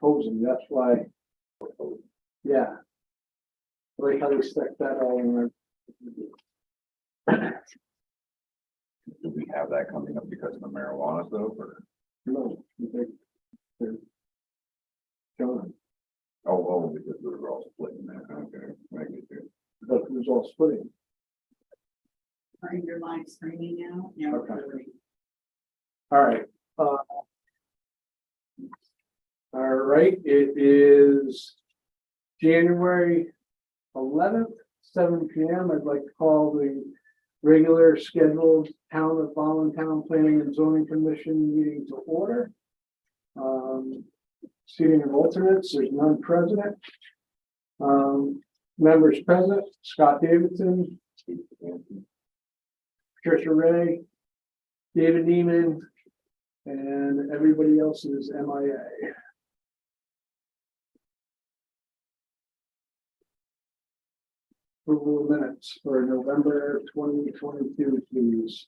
proposing, that's why. Yeah. I like how they stuck that all in there. Do we have that coming up because of the marijuana stuff or? No, they're John, Oh, because we were all splitting that, okay, make it good. but it was all splitting. Are your line screening now? Yeah. Okay. All right. All right, it is January 11th, 7 p.m. I'd like to call the regular scheduled Town of Allentown Planning and Zoning Commission meeting to order. Seating of alternates, there's none present. Members present, Scott Davidson, Patricia Ray, David Neiman, and everybody else is MIA. Approval of minutes for November 2022, please.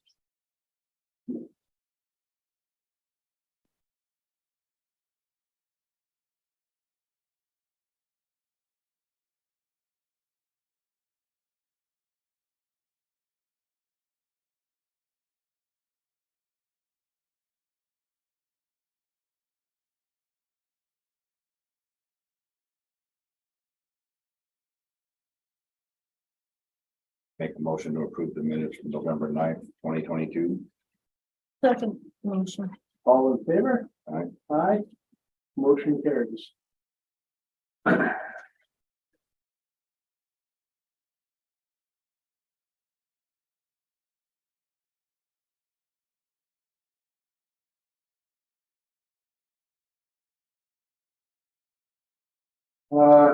Make a motion to approve the minutes from November 9th, 2022. Second motion. All in favor? Aye. Aye. Motion carries.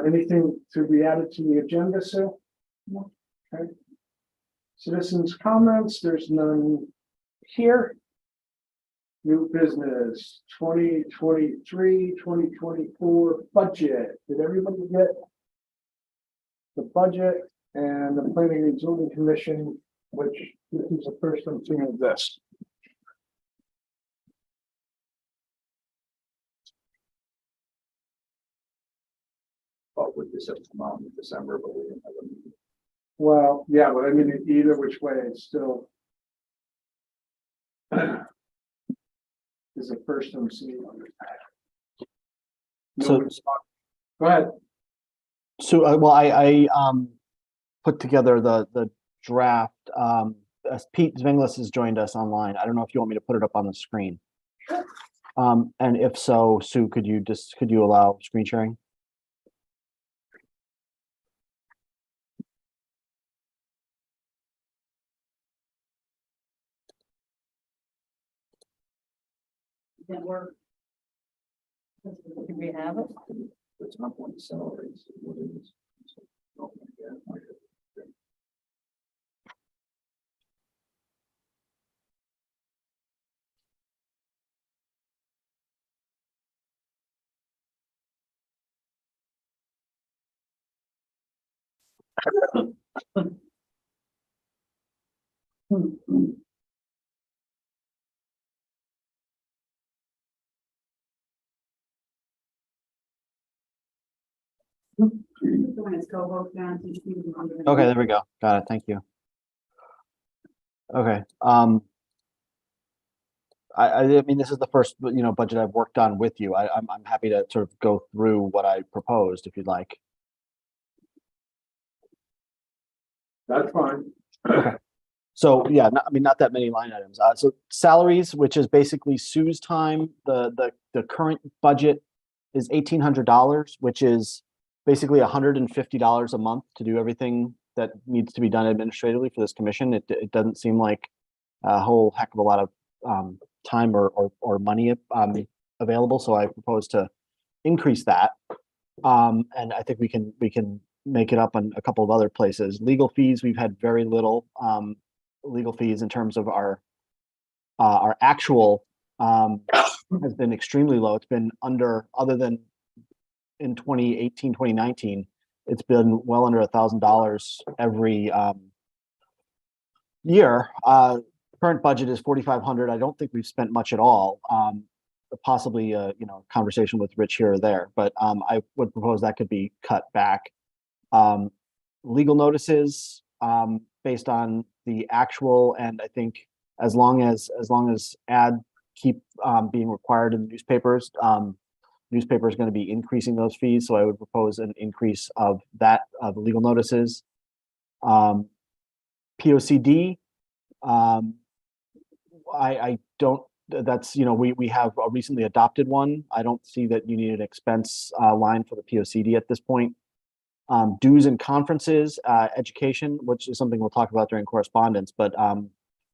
Anything to be added to the agenda, Sue? No. Okay. Citizens' comments, there's none here. New business, 2023-2024 budget. Did everybody get the budget and the Planning and Zoning Commission, which this is the first I'm seeing of this? But with this amount in December, but we didn't have a meeting. Well, yeah, but I mean, either which way, it's still is the first I'm seeing on this. So- Go ahead. So, well, I put together the draft. As Pete Zvinglis has joined us online. I don't know if you want me to put it up on the screen. And if so, Sue, could you allow screen sharing? That work. Do we have it? It's not one salaries. What it is. Oh, yeah, okay. The one that's co-host down. Okay, there we go. Got it. Thank you. Okay. I mean, this is the first, budget I've worked on with you. I'm happy to sort of go through what I proposed if you'd like. That's fine. So yeah, not that many line items. So salaries, which is basically Sue's time. The current budget is $1,800, which is basically $150 a month to do everything that needs to be done administratively for this commission. It doesn't seem like a whole heck of a lot of time or money available. So I propose to increase that, and I think we can make it up on a couple of other places. Legal fees, we've had very little legal fees in terms of our actual has been extremely low. It's been other than in 2018, 2019, it's been well under $1,000 every year. Current budget is $4,500. I don't think we've spent much at all. possibly you know, conversation with Rich here or there, but I would propose that could be cut back. Legal notices, based on the actual, and I think as long as ad keep being required in the newspapers, newspaper is going to be increasing those fees, so I would propose an increase of that, of the legal notices. POCD, I don't, that's, you know, we have a recently adopted one. I don't see that you need an expense line for the POCD at this point. Dues and conferences, education, which is something we'll talk about during correspondence, but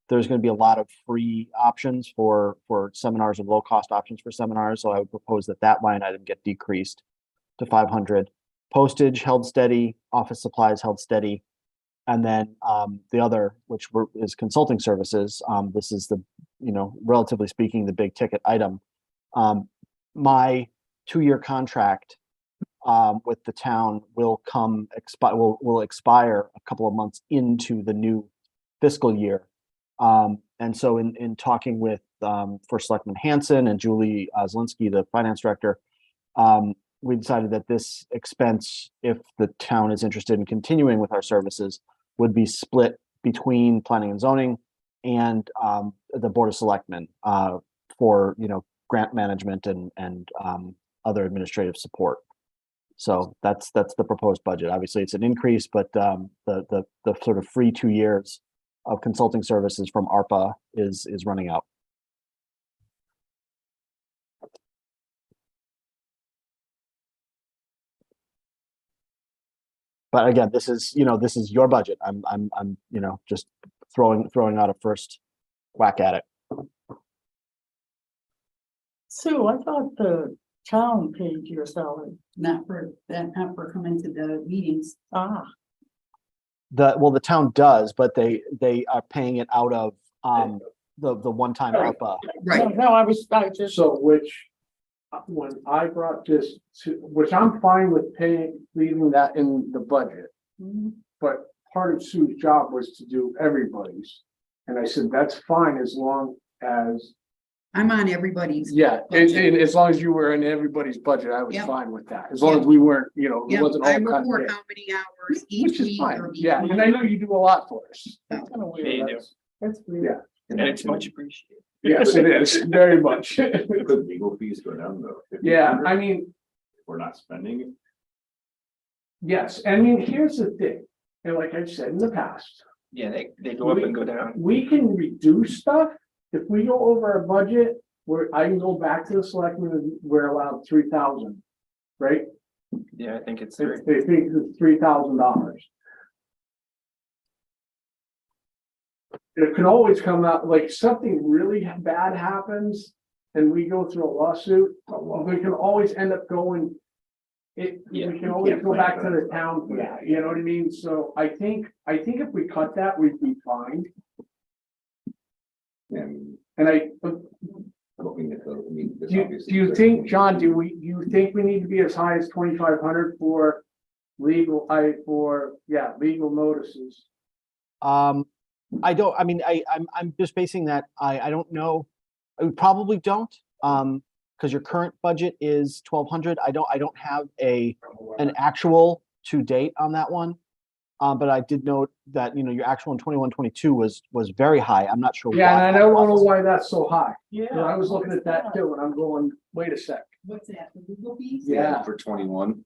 there's going to be a lot of free options for seminars and low cost options for seminars. So I would propose that that line item get decreased to 500. Postage held steady, office supplies held steady. And then the other, which is consulting services. This is the, you know, relatively speaking, the big ticket item. My 2-year contract with the town will expire a couple of months into the new fiscal year. And so in talking with First Selectman Hanson and Julie Zielinski, the finance director, we decided that this expense, if the town is interested in continuing with our services, would be split between planning and zoning and the Board of Selectmen for, you know, grant management and other administrative support. So that's the proposed budget. Obviously, it's an increase, but the sort of free 2 years of consulting services from ARPA is running out. But again, this is, you know, this is your budget. I'm you know, just throwing out a first whack at it. Sue, I thought the town paid your salary. Not for coming to the meetings. Ah, The town does, but they are paying it out of the one-time Right. ARPA. no, I just, So which, when I brought this to, which I'm fine with paying, leaving that in the budget. Mhm. But part of Sue's job was to do everybody's. And I said, that's fine as long as, I'm on everybody's. yeah, budget. and as long as you were in everybody's budget, I was Yep. fine with that. As long as we weren't, you know, it Yeah, wasn't all I cut and report paste. how many hours each Which is week fine, or each yeah, month. and I know you do a lot for us. that's kind of Yeah, you weird. do. That's weird. Yeah. And it's much appreciated. Yes, it is, very much. Could legal fees go down though? Yeah, I mean, If we're not spending it. yes, I mean, here's the thing, and like I've said in the past, Yeah, they go up and go down. we can reduce stuff. If we go over our budget, I can go back to the selectmen and we're allowed 3,000, right? Yeah, I think it's They think it's $3,000. It can always come out, like something really bad happens and we go through a lawsuit, we can always end up going. We Yeah, can you always can't go plan back for to that the stuff. town for that, you know what I mean? So I think if we cut that, we'd be fine. And And looking at the, I mean. this do obviously- you think, John, do you think we need to be as high as 2,500 for legal, legal notices? I don't, I mean, I'm just basing that, I don't know. I probably don't, because your current budget is 1,200. I don't have an actual to date on that one. But I did note that, you know, your actual in 21-22 was very high. I'm not sure. Yeah, why and I that don't know was. why that's so high. Yeah. And I was looking at that too, and I'm going, wait a sec. What's that, the legal fees? Yeah. For 21.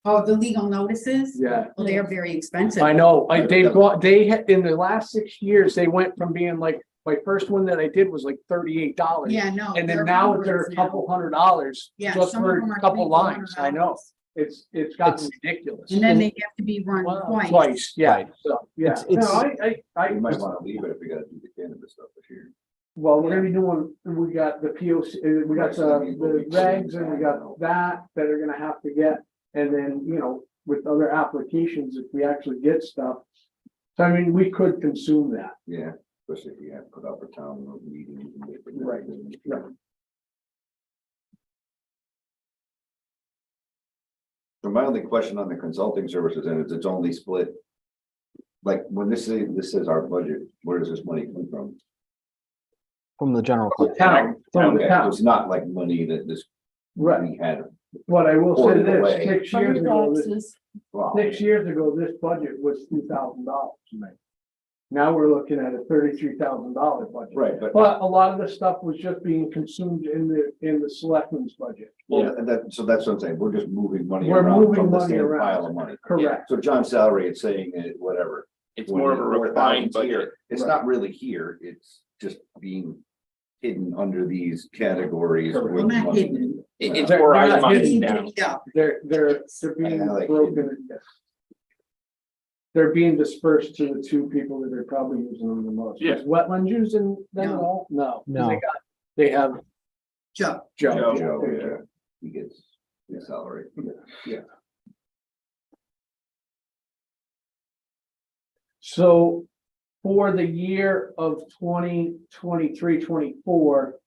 Oh, the legal notices? Yeah. Well, they are very expensive. I know, in the last 6 years, they went from being like, my first one that I did was like $38. Yeah, no. And then they're now hundreds they're a now. couple $100 Yeah, just some of for them are a couple $300, lines. I know, $400. it's gotten It's- ridiculous. And then they have to be run Wow. twice. Twice, yeah, Right. so, yeah. It's- No, You might want to leave it if we gotta do the cannabis stuff this year. well, we're gonna be doing, we got the POC, we got the regs and we got that are gonna have to get. And then, you know, with other applications, if we actually get stuff. So I mean, we could consume that. Yeah, especially if you have to put up a town meeting. Right, right. So my only question on the consulting services, and it's only split. Like, when this is our budget, where does this money come from? from the general fund. Town, from the Okay, town, it's not like money that this, right, we had. but I will say Ordered this, away. 6 Fire years ago, this, taxes, Well, 6 years ago, this budget was $2,000. Now we're looking at a $33,000 budget. right, but, But a lot of the stuff was just being consumed in the selectmen's budget. well, so that's what I'm saying, we're just moving money We're around moving from the money same around. pile of money. Correct. So John's salary, it's saying whatever. It's more of a 20,000 refined budget. here. It's Right. not really here, it's just being hidden under these categories. Correct. with Well, not money. hidden. It's They're more not itemized hidden. down. Yeah, They're being I like broken, yes. They're being dispersed to the two people that are probably using them the most. Yeah. Is Wetlands using them at No. all? No. 'Cause No. They have Joe. Joe. Joe, yeah, he gets his salary. Yeah. So for the year of 2023-24,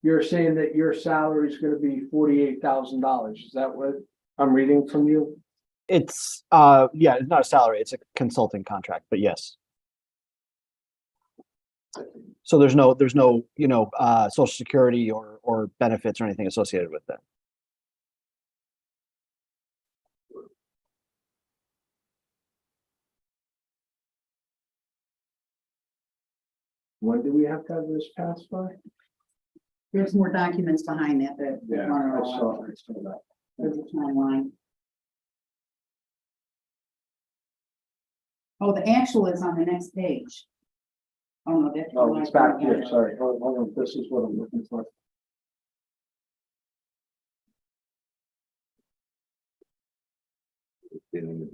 you're saying that your salary is gonna be $48,000. Is that what I'm reading from you? It's, yeah, it's not a salary, it's a consulting contract, but yes. So there's no, social security or benefits or anything associated with that. When do we have to have this passed by? There's more documents behind that that. Yeah, run I all saw, over. I saw that. There's a timeline. Oh, the actual is on the next page. Oh, no, that's. Oh, it's back here, sorry. Hold on, this is what I'm looking for. And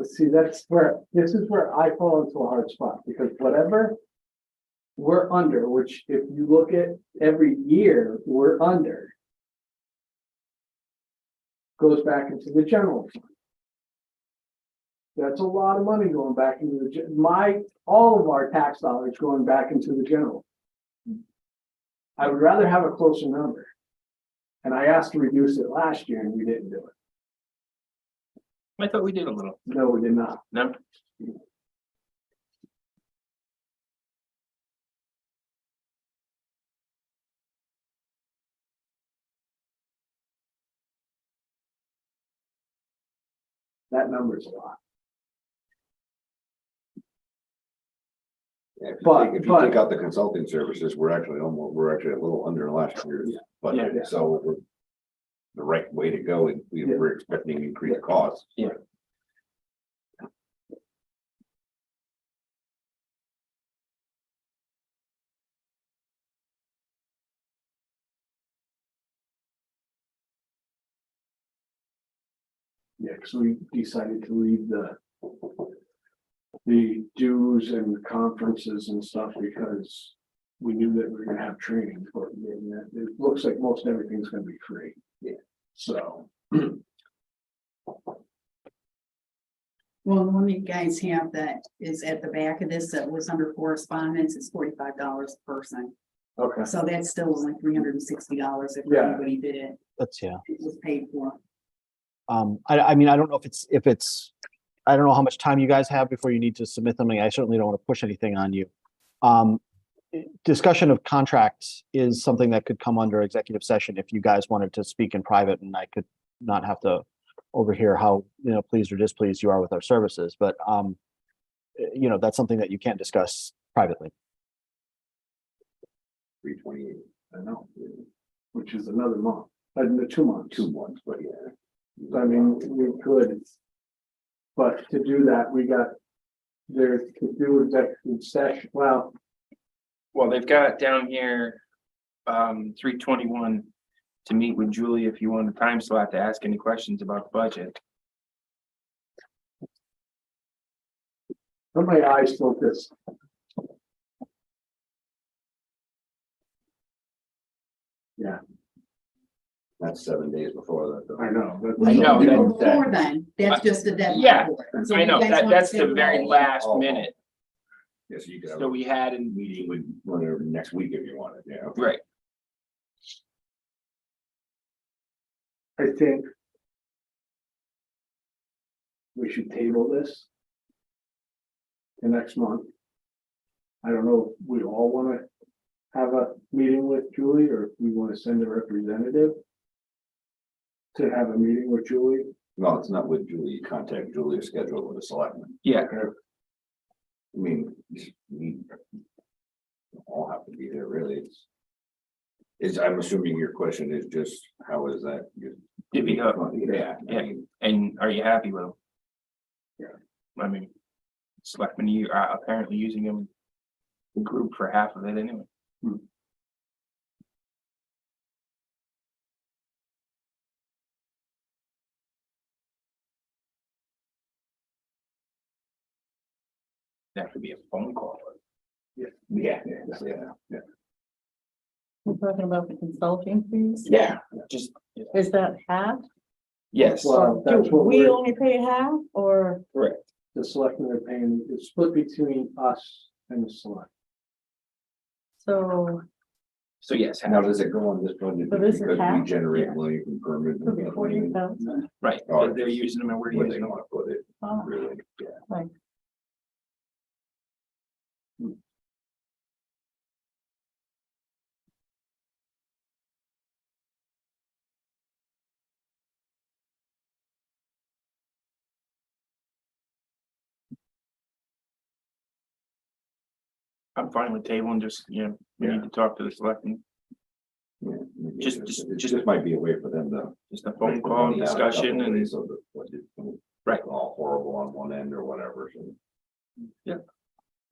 see, this is where I fall into a hard spot, because whatever we're under, which if you look at every year, we're under, goes back into the general fund. That's a lot of money going back into all of our tax dollars going back into the general. I would rather have a closer number. And I asked to reduce it last year and we didn't do it. I thought we did a little. No, we did not. No, That number is a lot. Yeah, if you But- take- if you but- take out the consulting services, we're actually a little under last year's Yeah. budget, Yeah. so we're the right way to go, and Yeah. we're expecting increased costs. Yeah. Yeah, because we decided to leave the dues and the conferences and stuff because we knew that we were gonna have training for it. And that it looks like most everything's gonna be free. Yeah. So, Well, the one you guys have that is at the back of this that was under correspondence is $45 a person. okay, So that's still only $360 if Yeah. everybody did it. That's, yeah. It was paid for. I mean, I don't know if it's, I don't know how much time you guys have before you need to submit something. I certainly don't want to push anything on you. Discussion of contracts is something that could come under executive session if you guys wanted to speak in private and I could not have to overhear how, pleased or displeased you are with our services, but, that's something that you can't discuss privately. 328, I know, which is another month, the 2 months. 2 months, but yeah. I mean, we could. But to do that, we got there to do executive session, well, they've got down here, 321 to meet with Julie if you want a time slot to ask any questions about the budget. let my eyes focus. Yeah, That's 7 days before that. though. I know. Well, I you know can do that- it before then, that's just a deadline. Yeah, for it. So I you know, guys wanna that's say the very no? last Oh. minute. Yeah, so you could have So a we had in, meeting with whatever next week if you wanted, yeah. right, I think we should table this the next month. I don't know if we all wanna have a meeting with Julie, or if we wanna send a representative to have a meeting with Julie. No, it's not with Julie. You contact Julie, schedule it with a selectman. Yeah, Okay. I mean, we all have to be there, really. I'm assuming your question is just, how is that? Divvy up. Yeah. I Yeah. mean, And are you happy with them? Yeah. I mean, selectmen, you are apparently using them. The group for half of it anyway. That could be a phone call. Yeah, yeah. We're talking about the consulting fees. Yeah, just, Is that half? yes, Well, that's Do what we we're, only pay half or? correct. the selectmen are paying, it's split between us and the select. So So yes, Now, does it go on this budget? So this is Because we half? generate Yeah. money from permit. it'll be 40,000. right, Or they're using them and we're Where using they them. wanna put it, Oh, really, yeah. I'm fine with tabling, just, we need to talk to the selectmen, Yeah, maybe Just- it just- just might be a way for them to. just a phone break the call money out a discussion couple and, ways so that budget don't right. all horrible on one end or whatever, so.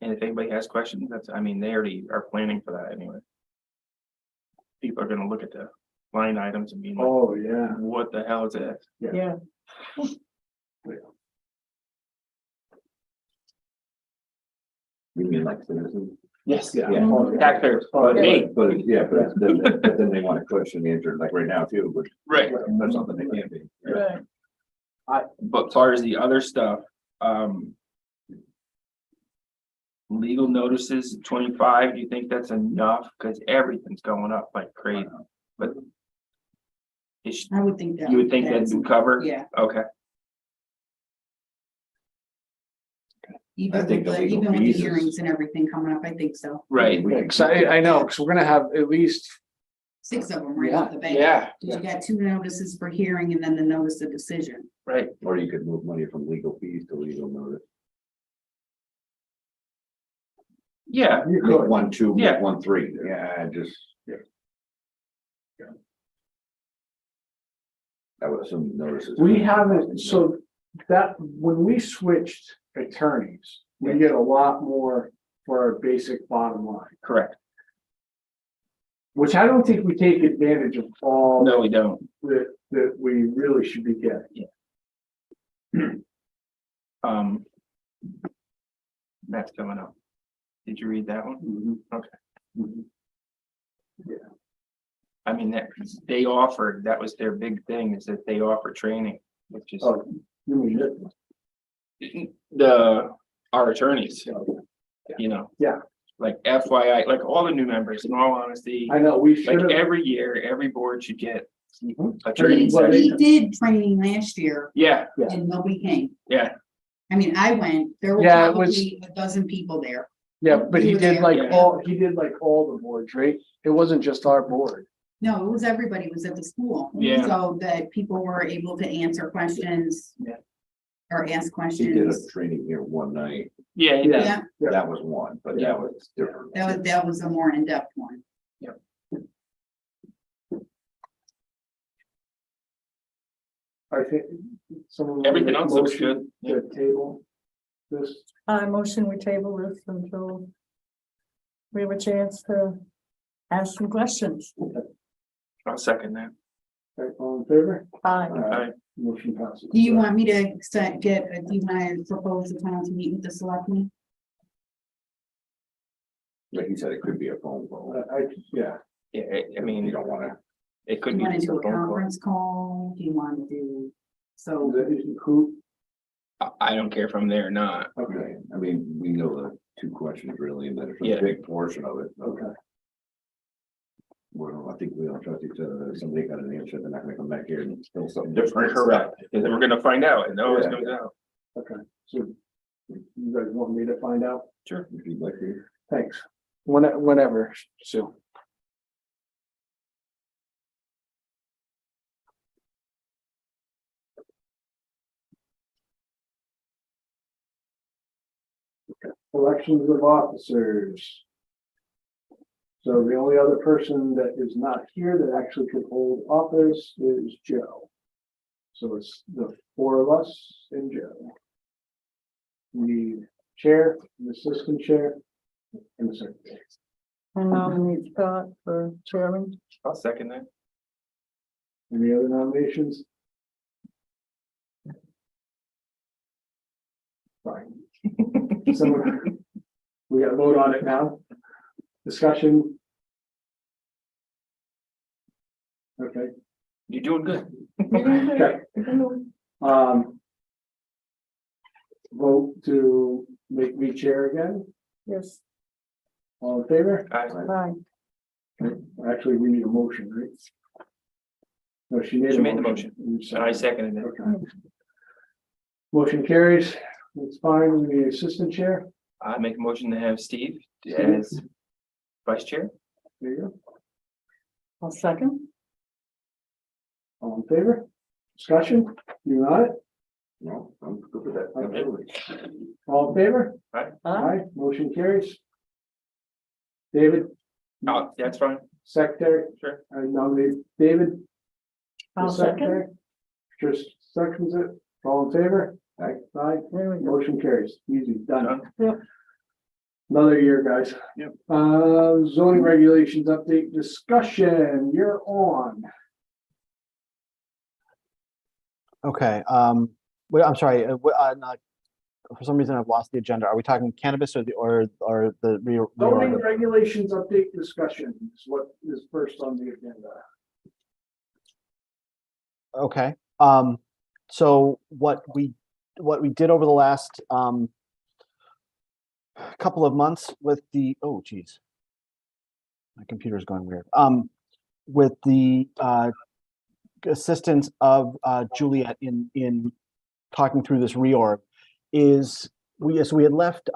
And if anybody has questions, that's, I mean, they already are planning for that anyway. People are gonna look at the line items and be like, Oh, yeah. what the hell is that? yeah. You mean like citizens? Yes. Yeah. Yeah. Oh, yeah. Taxpayers, Oh, but yeah. me, But, yeah, but then they want a question answered, like right now too, but right, that's something they can't be. Right. but far as the other stuff, legal notices, 25, do you think that's enough? Cause everything's going up like crazy, but it's, I would think that. you would think that'd that's- be covered? Yeah, Okay, even think with the the, legal even with the fees is- hearings and everything coming up, I think so. right, Yeah, 'cause I know, because we're gonna have at least, 6 of them right off the bat. yeah, You got 2 notices for hearing and then the notice of decision. right, Or you could move money from legal fees to legal notice. yeah, you Make could, 1, 2, Yeah. make 1, 3, yeah, just. Yeah. I would assume notices. we haven't, so that, when we switched attorneys, we get a lot more for our basic bottom line, correct. which I don't think we take advantage of all No, we don't. that we really should be getting. That's coming up. Did you read that one? Mhm. Okay. Mhm. I mean, that, they offered, that was their big thing, is that they offer training, which is Oh, you mean it? our attorneys, you know? Yeah. Like FYI, like all the new members, in all honesty, I know, we should like have. every year, every board should get Mhm. a training Well, session. We did training last year Yeah, and nobody came. yeah, I mean, I went, there were Yeah, it was- probably a dozen people there. Yeah, but he You were did there, like yeah. all the boards, right? It wasn't just our board. No, it was everybody was at the school. Yeah. So that people were able to answer questions. Yeah. Or ask He did a questions. training here one night, yeah, Yeah. Yeah, Yeah. that was one, but Yeah. that was different. that was a more in-depth one. I think someone. everything else looks good. Yeah. The table. This, I motion we table this until we have a chance to ask some questions. I'll second that. right, all in favor? Aye. Aye. Motion passes. Do you want me to do you want to propose the time to meet with the selectmen? Like you said, it could be a phone call. Yeah, Yeah, I You mean, don't wanna, it Do could you be want to just a do a phone call. conference call? Do you want to do, so, who, I don't care if I'm there or not. okay, I mean, we know the 2 questions really, and then it's Yeah. a big portion of it. okay. Well, I think we all trust each other, if somebody got an answer, they're not gonna come back here and still something different. Correct, because then we're gonna find out, it always Yeah. comes out. Okay, so You guys want me to find out? Sure. If you'd like to. Thanks. Whenever, Sue. Elections of officers. So the only other person that is not here that actually could hold office is Joe. So it's the four of us and Joe. We need chair, an assistant chair, and a secretary. I nominate Scott for chairman. I'll second that. Any other nominations? Fine. Someone, we got to vote on it now. Discussion. Okay, You're doing good. okay. Vote to make me chair again. Yes, All in favor? aye. Actually, we need a motion, right? No, she made She a made the motion. And I seconded it. Okay. Motion carries. It's fine. We need assistant chair. I make a motion to have Steve as vice chair. There you go. I'll second. All in favor? Discussion? You on it? No, I'm good with that. Okay. Absolutely. All in favor? Aye. Motion carries. David, Oh, that's fine. secretary, Sure. I nominate David. the I'll secretary. second. Just seconds it. All in favor? Aye. There we go. Motion carries. Easy, done. Done. Yep. Another year, guys. Yep. Zoning regulations update discussion. You're on. Okay, I'm sorry, for some reason I've lost the agenda. Are we talking cannabis or the Zoning regulations update discussion is what is first on the agenda. Okay, so what we did over the last couple of months with the, oh geez, my computer's going weird. With the assistance of Juliet in talking through this reorg is we had left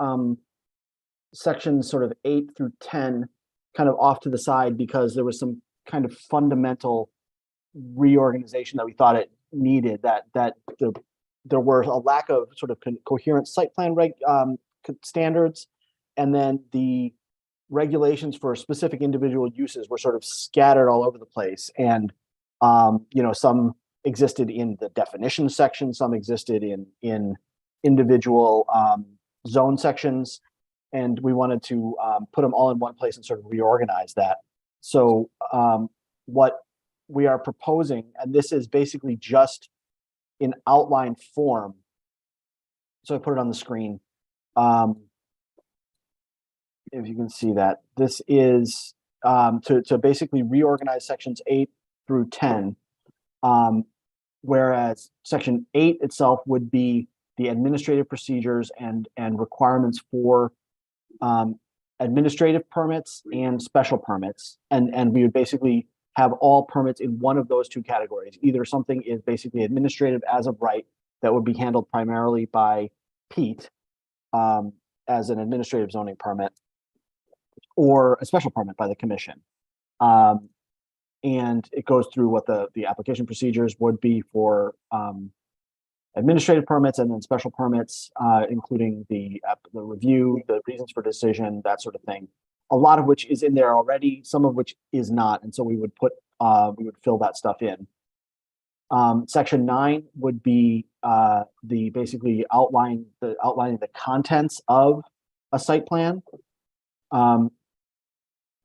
sections sort of 8 through 10 kind of off to the side because there was some kind of fundamental reorganization that we thought it needed, that there were a lack of sort of coherent site plan standards, and then the regulations for specific individual uses were sort of scattered all over the place. And some existed in the definition section, some existed in individual zone sections, and we wanted to put them all in one place and sort of reorganize that. So what we are proposing, and this is basically just in outline form, so I put it on the screen. If you can see that, this is to basically reorganize sections 8 through 10, whereas section 8 itself would be the administrative procedures and requirements for administrative permits and special permits, and we would basically have all permits in one of those two categories. Either something is basically administrative as of right that would be handled primarily by Pete as an administrative zoning permit, or a special permit by the commission. And it goes through what the application procedures would be for administrative permits, and then special permits, including the review, the reasons for decision, that sort of thing. A lot of which is in there already, some of which is not, and so we would fill that stuff in. Section 9 would be basically outlining the contents of a site plan,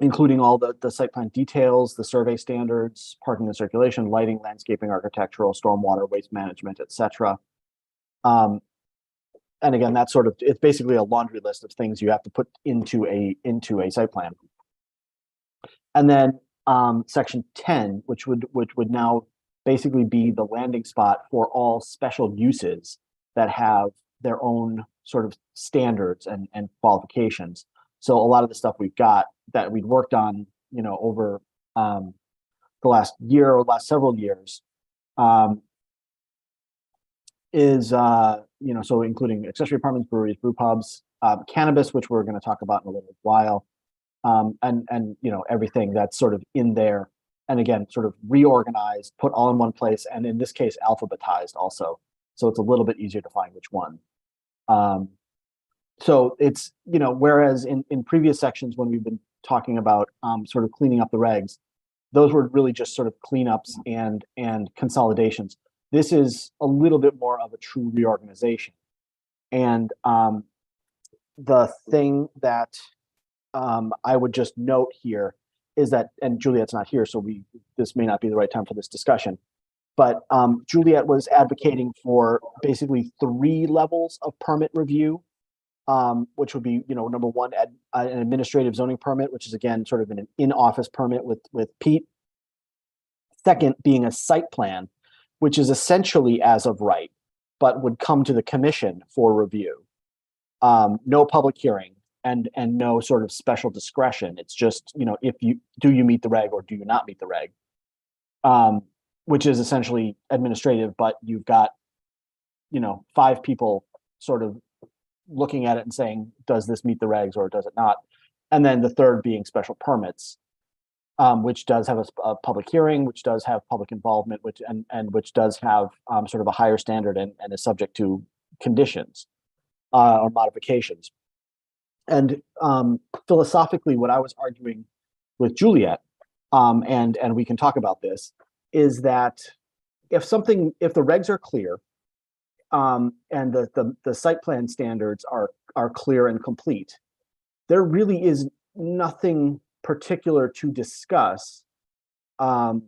including all the site plan details, the survey standards, parking and circulation, lighting, landscaping, architectural, stormwater, waste management, etc. And again, that's it's basically a laundry list of things you have to put into a site plan. And then section 10, which would now basically be the landing spot for all special uses that have their own sort of standards and qualifications. So a lot of the stuff we've got that we'd worked on, over the last year or last several years, is, so including accessory apartments, breweries, brew pubs, cannabis, which we're going to talk about in a little while. And, everything that's sort of in there. And again, sort of reorganized, put all in one place, and in this case, alphabetized also. So it's a little bit easier to find which one. So it's, whereas in previous sections, when we've been talking about sort of cleaning up the regs, those were really just sort of cleanups and consolidations. This is a little bit more of a true reorganization. And the thing that I would just note here is that, and Juliet's not here, so this may not be the right time for this discussion, but Juliet was advocating for basically 3 levels of permit review, which would be, number one, an administrative zoning permit, which is again sort of an in-office permit with Pete. Second, being a site plan, which is essentially as of right, but would come to the commission for review. No public hearing and no sort of special discretion. It's just, if do you meet the reg or do you not meet the reg? Which is essentially administrative, but you've got, 5 people sort of looking at it and saying, does this meet the regs or does it not? And then the third being special permits, which does have a public hearing, which does have public involvement, which does have sort of a higher standard and is subject to conditions or modifications. And philosophically, what I was arguing with Juliet, and we can talk about this, is that if the regs are clear, and the site plan standards are clear and complete, there really is nothing particular to discuss from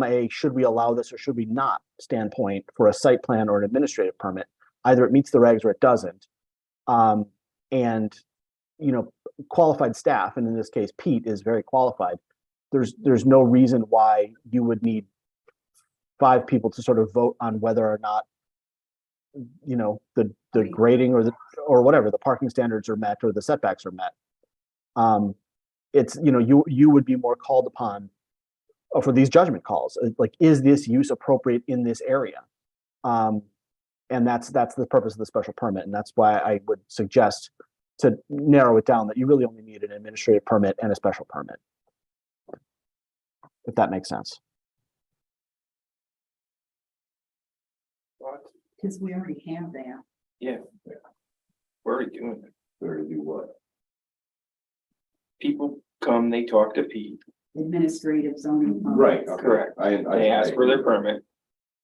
a should we allow this or should we not standpoint for a site plan or an administrative permit. Either it meets the regs or it doesn't. And qualified staff, and in this case Pete is very qualified. There's no reason why you would need 5 people to sort of vote on whether or not the grading or whatever, the parking standards are met or the setbacks are met. It's you would be more called upon for these judgment calls, like, is this use appropriate in this area? And that's the purpose of the special permit, and that's why I would suggest to narrow it down that you really only need an administrative permit and a special permit, if that makes sense. Because we already have that. Yeah. We're already doing it. Where to do what? People come, they talk to Pete, Administrative zoning. Right, okay. correct. They ask for their permit. permit.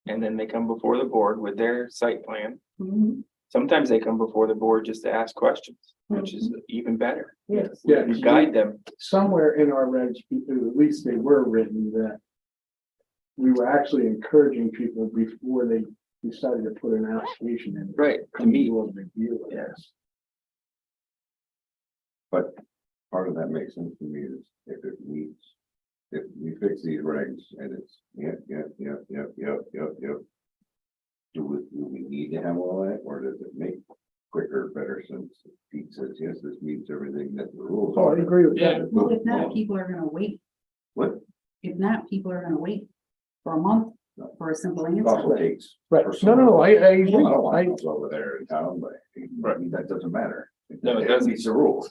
And then they come before the board with their site plan. Mhm. Sometimes they come before the board just to ask questions, which is even better. Yes. Yeah, You guide them. somewhere in our regs, at least they were written, that we were actually encouraging people before they decided to put an application in. Right, to Come meet. to a review, yes. But part of that makes sense to me is if it meets, if we fix these regs and it's, yep. Do we need to have all that, or does it make quicker, better sense? Pete says, yes, this meets everything that the rules Oh, I are. agree with Yeah. that. Well, if not, people are gonna wait. What? If not, people are gonna wait for a month for a simple It answer. also takes. Right, for no, I Well, I agree. don't want I, those over there in town, but I mean, that doesn't matter. No, it doesn't. Meets the rules.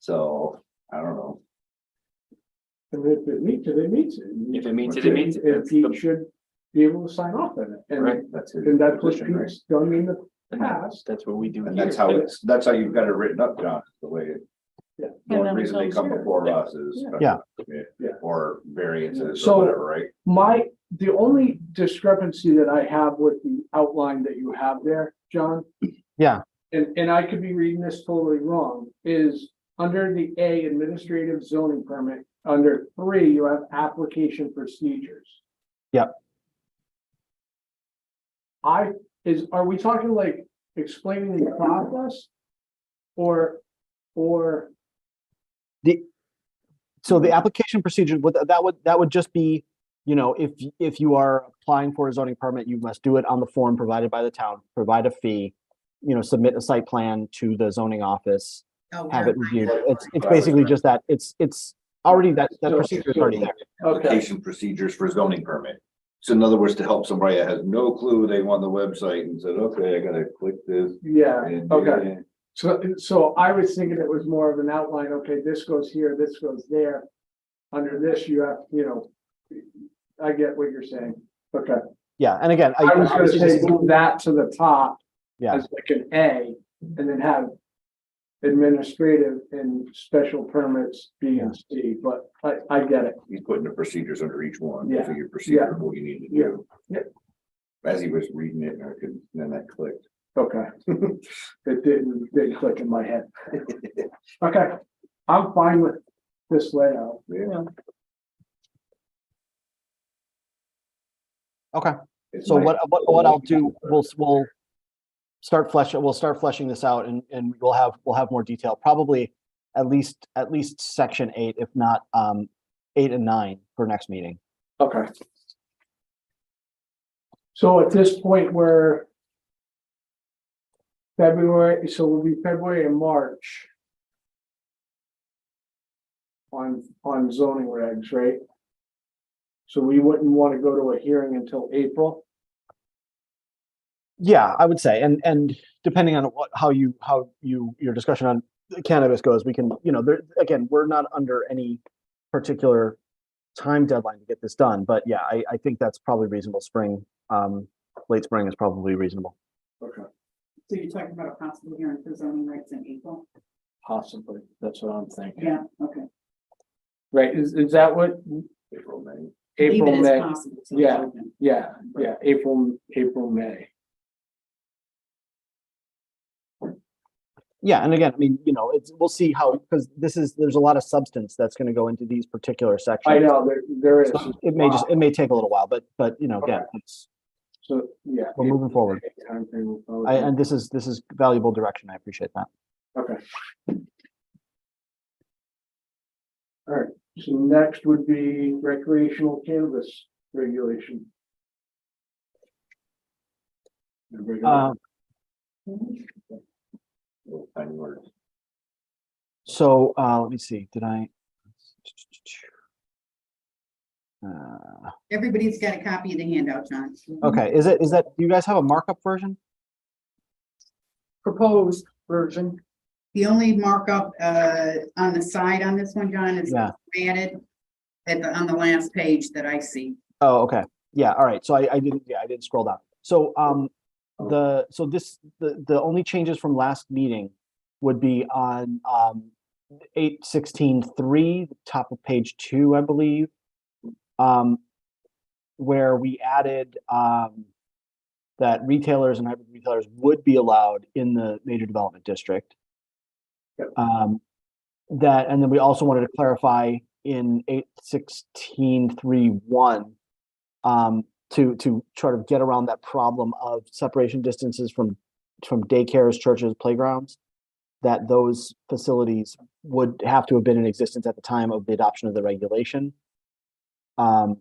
So, I don't know. and if it meets it, it meets it. If it meets it, it meets it. And That's Pete the- should be able to sign off on it, Right. and, That's his and that's what position, right? Pete's done in the And past. that's what we do. And here. that's how you've got it written up, John, the way it. Yeah. The And only then it reason they goes come here. before us is. Yeah. Yeah. Or variances So- or whatever, right? The only discrepancy that I have with the outline that you have there, John. Yeah. And I could be reading this totally wrong, is under the A administrative zoning permit, under 3, you have application procedures. Yep. Are we talking like explaining the process? Or, So the application procedure, that would just be, if you are applying for a zoning permit, you must do it on the form provided by the town, provide a fee, submit a site plan to the zoning office, Oh, have it verify. reviewed. It's basically just that, it's already, that procedure is already there. okay, Application procedures for zoning permit. So in other words, to help somebody that has no clue, they want the website and said, okay, I gotta click this. Yeah, and- okay. So I was thinking it was more of an outline, okay, this goes here, this goes there. Under this, you have, I get what you're saying. Okay. Yeah, and again, I was gonna obviously say this is- move that to the top yeah, as like an A and then have administrative and special permits B and C, but I get it. He's putting the procedures under each one, Yeah, so your procedure, of what you need to do. Yeah. As he was reading it, I could, then that clicked. Okay. It didn't click in my head. Okay, I'm fine with this layout. Yeah. okay. It's So nice. what I'll do, we'll start fleshing this out and we'll have more detail, probably at least section 8, if not 8 and 9 for next meeting. Okay. So at this point, we're February, so we'll be February and March on zoning regs, right? So we wouldn't want to go to a hearing until April. Yeah, I would say, and depending on how your discussion on cannabis goes, we can, there, again, we're not under any particular time deadline to get this done, but yeah, I think that's probably reasonable. Spring, late spring is probably reasonable. Okay. So you're talking about a possible hearing for zoning rights in April? Possibly, that's what I'm thinking. Yeah, okay. Right, is that what, April, May. April, Leave it as May? possible, so it's Yeah. open. Yeah, April, May. Yeah, and again, I mean, we'll see how, because there's a lot of substance that's going to go into these particular sections. I know, there is. So it may take a little while, but again, Okay. So, yeah. we're moving forward. Timeframe will probably- And this is valuable direction. I appreciate that. Okay. All right, so next would be recreational cannabis regulation. Everybody got it? Little tiny words. So let me see. Did I? Everybody's got a copy of the handout, John. Okay, is that? Do you guys have a markup version? Proposed version. The only markup on the side on this one, John, is Yeah. added on the last page that I see. Oh, okay. Yeah. All right. So I didn't scroll down. So the only changes from last meeting would be on 816.3, top of page 2, I believe. Where we added that retailers and hybrid retailers would be allowed in the major development district. Yep. And then we also wanted to clarify in 816.3.1 to try to get around that problem of separation distances from daycares, churches, playgrounds, that those facilities would have to have been in existence at the time of the adoption of the regulation. And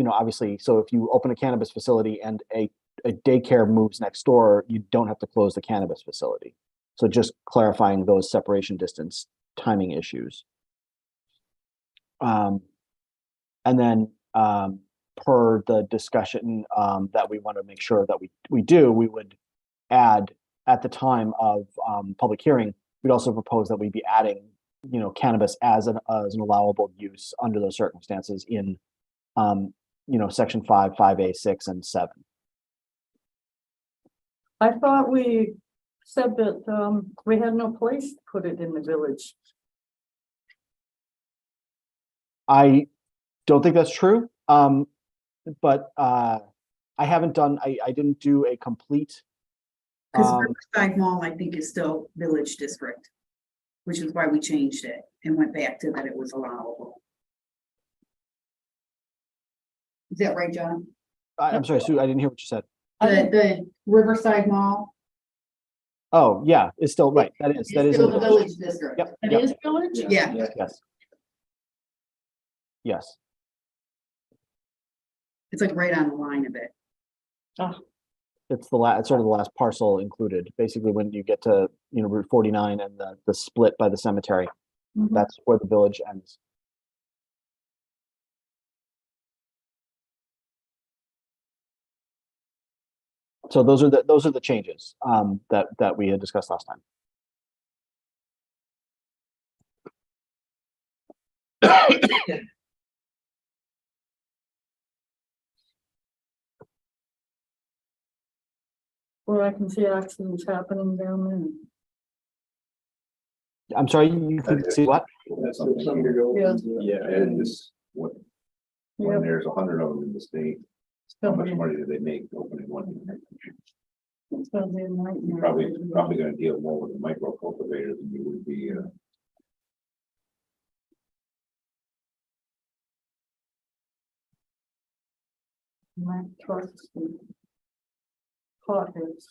obviously, so if you open a cannabis facility and a daycare moves next door, you don't have to close the cannabis facility. So just clarifying those separation distance timing issues. And then per the discussion that we want to make sure that we would add at the time of public hearing, we'd also propose that we be adding, cannabis as an allowable use under those circumstances in, section 5, 5A, 6, and 7. I thought we said that we had no place to put it in the village. I don't think that's true. But I haven't done, I didn't do a complete. Because Riverside Mall, I think, is still village district, which is why we changed it and went back to that it was allowable. Is that right, John? I'm sorry, Sue, I didn't hear what you said. The Riverside Mall Oh, yeah, it's still right. That is is in still the the village. village district. Yep, It yep, is village? Yeah, yes. Yes, it's like right on the line of it. it's it's sort of the last parcel included, basically when you get to, Route 49 and the split by the cemetery, Mhm. that's where the village ends. So those are the changes that we had discussed last time. Well, I can see accidents happening down there. I'm sorry, you can see what? That's something to go. Yeah. into. Yeah, and this, what, when Yep. there's 100 of them in the state, how much money do they make opening one? It's gonna be a nightmare. You're probably gonna deal more with a micro cultivator than you would be, Mack trucks and potheads.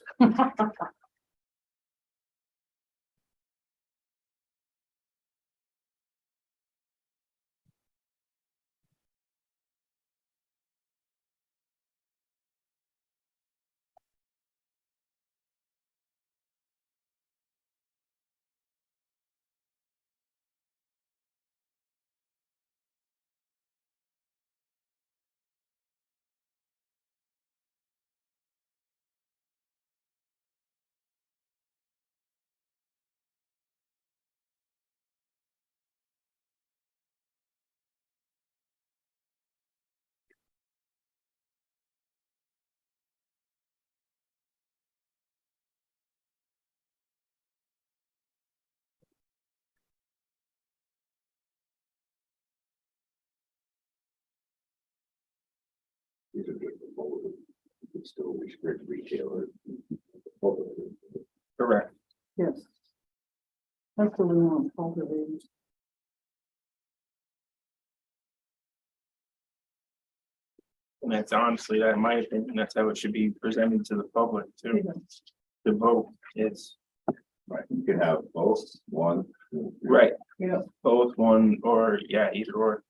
these are good for both. You can still restrict retailers. Correct. Yes. That's what we want, cultivators. And that's honestly, in my opinion, that's how it should be presented to the public too, to vote, is, Right, you can have both, one. right, Yeah. both one, or, yeah, either or.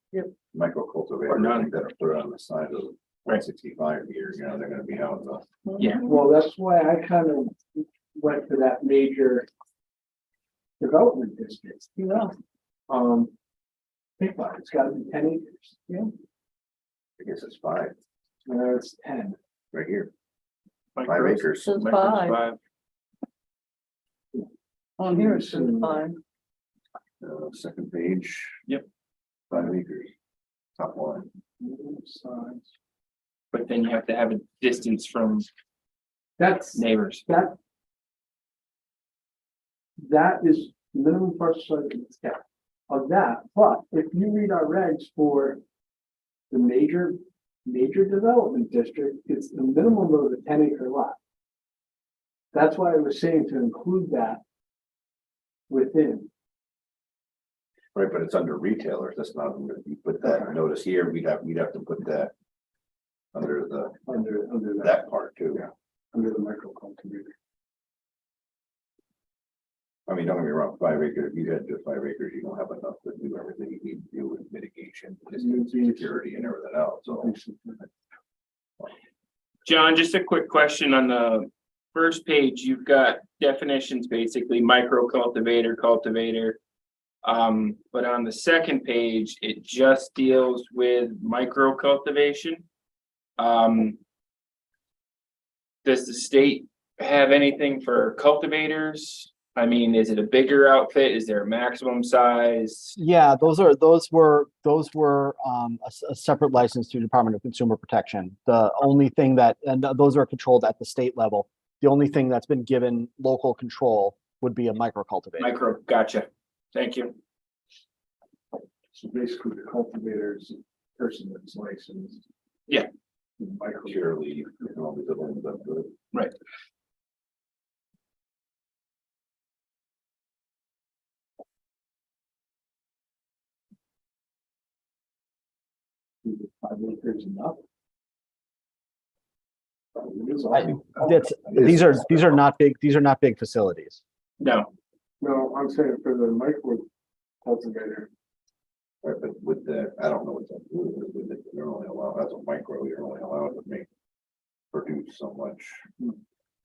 Micro cultivator, Or none. that are put on the side of Right. 165 here, you know, they're gonna be out the. Yeah. Well, that's why I kind of went for that major development district. Yeah. Think about it, it's gotta be 10 acres. I guess it's 5 It's 10. right here, 5 Micros- acres. Says micros 5. On here it says 5. Second page. Yep. 5 acres. Top line. Sides. But then you have to have a distance from That's, neighbors. that is minimum parcel size of that, but if you read our regs for the major development district, it's the minimum of a 10 acre lot. That's why I was saying to include that within. Right, but it's under retailers, that's not, if you put that notice here, we'd have to put that. Under Under that part too. under the micro cultivator. I mean, don't get me wrong, 5 acres, if you had just 5 acres, you don't have enough to do everything you need to do with mitigation, distance, security and everything else, so. John, just a quick question on the first page, you've got definitions, basically micro cultivator, cultivator. But on the second page, it just deals with micro cultivation. Does the state have anything for cultivators? I mean, is it a bigger outfit? Is there a maximum size? Yeah, those were a separate license to Department of Consumer Protection. The only thing that, and those are controlled at the state level. The only thing that's been given local control would be a micro cultivator. Micro, gotcha. Thank you. So basically the cultivator is a person that's licensed. Yeah. Micro. Surely, all the ones up to it. Is it 5 acres enough? It is I- awful. These are not big facilities. No, No, I'm saying for the micro cultivator. Right, but with the, I don't know what's up with it, you're only allowed, as a micro, you're only allowed to produce so much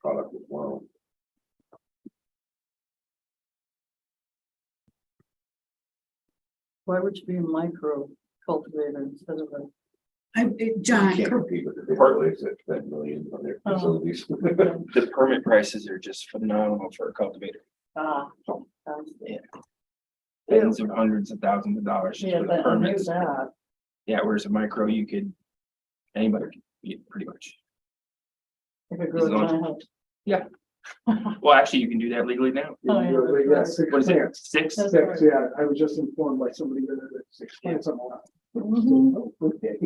product as well. Why would you be a micro cultivator instead of a John, Can't compete with the big boys that spend millions on their facilities. The permit prices are just phenomenal for a cultivator. Ah, Tens of hundreds of thousands of dollars just yeah, for the but I knew permits. that. Yeah, whereas a micro, anybody can get pretty much. If it grew a giant house. Well, actually, you can do that legally now. Oh, yeah, You that's got right. six What is it, plants. 6? That's Six, right. yeah, I was just informed by somebody that it's six plants on the lot. Mhm. Oh, okay.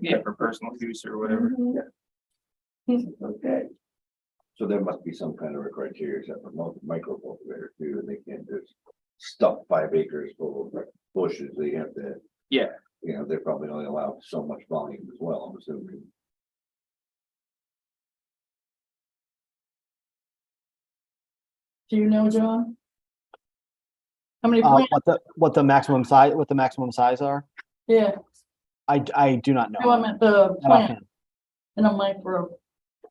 Yeah, for personal use or whatever. Mhm. Okay, So there must be some kind of a criteria set for micro cultivator too, and they can't just stuff 5 acres full of bushes, they have to. Yeah. You know, they're probably only allowed so much volume as well, I'm assuming. Do you know, John? How many plants? What the maximum size are? Yeah, I do not know. no, I meant the Not plant offhand. in a micro.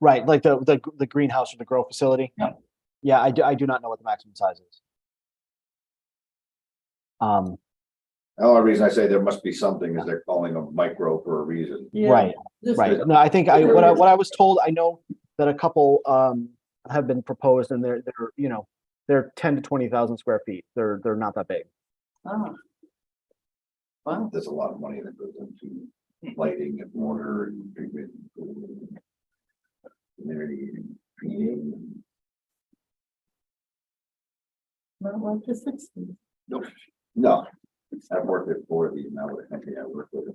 Right, like the greenhouse or the grow facility? Yeah. Yeah, I do not know what the maximum size is. The only reason I say there must be something is they're calling them micro for a reason. Yeah, right, just- right. No, I think what I was told, I know that a couple have been proposed and they're 10 to 20,000 square feet. They're not that big. Ah. Wow, There's a lot of money that goes into lighting and water and treatment. And community and feeding. not like the 60s. No, I've worked at 40 now with a company I work with.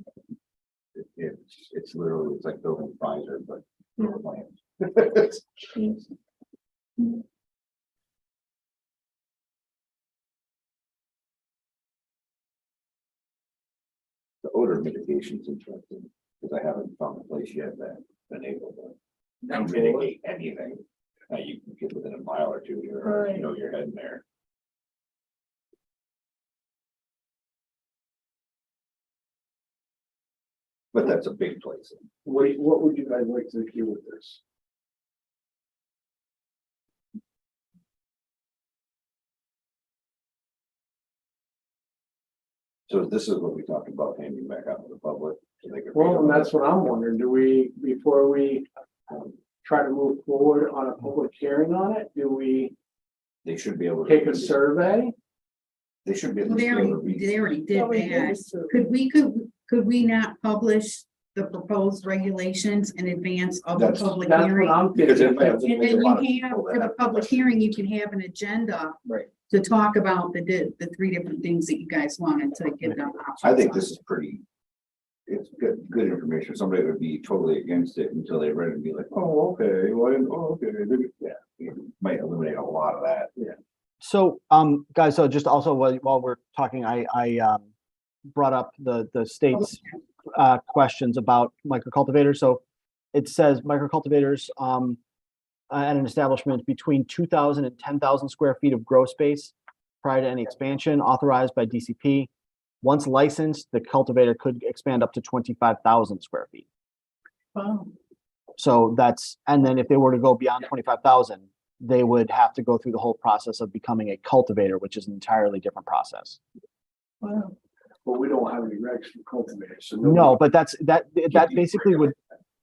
It's literally, it's like building Pfizer, but for plants. The odor mitigation is interesting, because I haven't found a place yet that been able to mitigate anything. You can get within a mile or two, Right. you're heading there. But that's a big place. what would you guys like to do with this? So this is what we talked about, handing back out to the public. So they can read Well, and all that's what I'm wondering, before we try to move forward on a public hearing on it, do we They should be able to. take a survey? They should be. at well, least they be able to already, read. they already did Yeah, we did that. this too. Could we not publish the proposed regulations in advance of the That's- public That's what hearing? I'm Because thinking. it might- And there's a then lot of you have, people that for the have public questions. hearing, you can have an agenda. Right. To talk about the 3 different things that you guys wanted to get them. I think this is pretty. It's good information. Somebody would be totally against it until they read it and be like, oh, okay, okay. Yeah, it might eliminate a lot of that. Yeah. So, guys, so just also while we're talking, I brought up the state's questions about microcultivators. So it says microcultivators at an establishment between 2,000 and 10,000 square feet of grow space prior to any expansion authorized by DCP. Once licensed, the cultivator could expand up to 25,000 square feet. Wow. So and then if they were to go beyond 25,000, they would have to go through the whole process of becoming a cultivator, which is an entirely different process. Wow. But we don't have any regs for cultivators, so. No, but that basically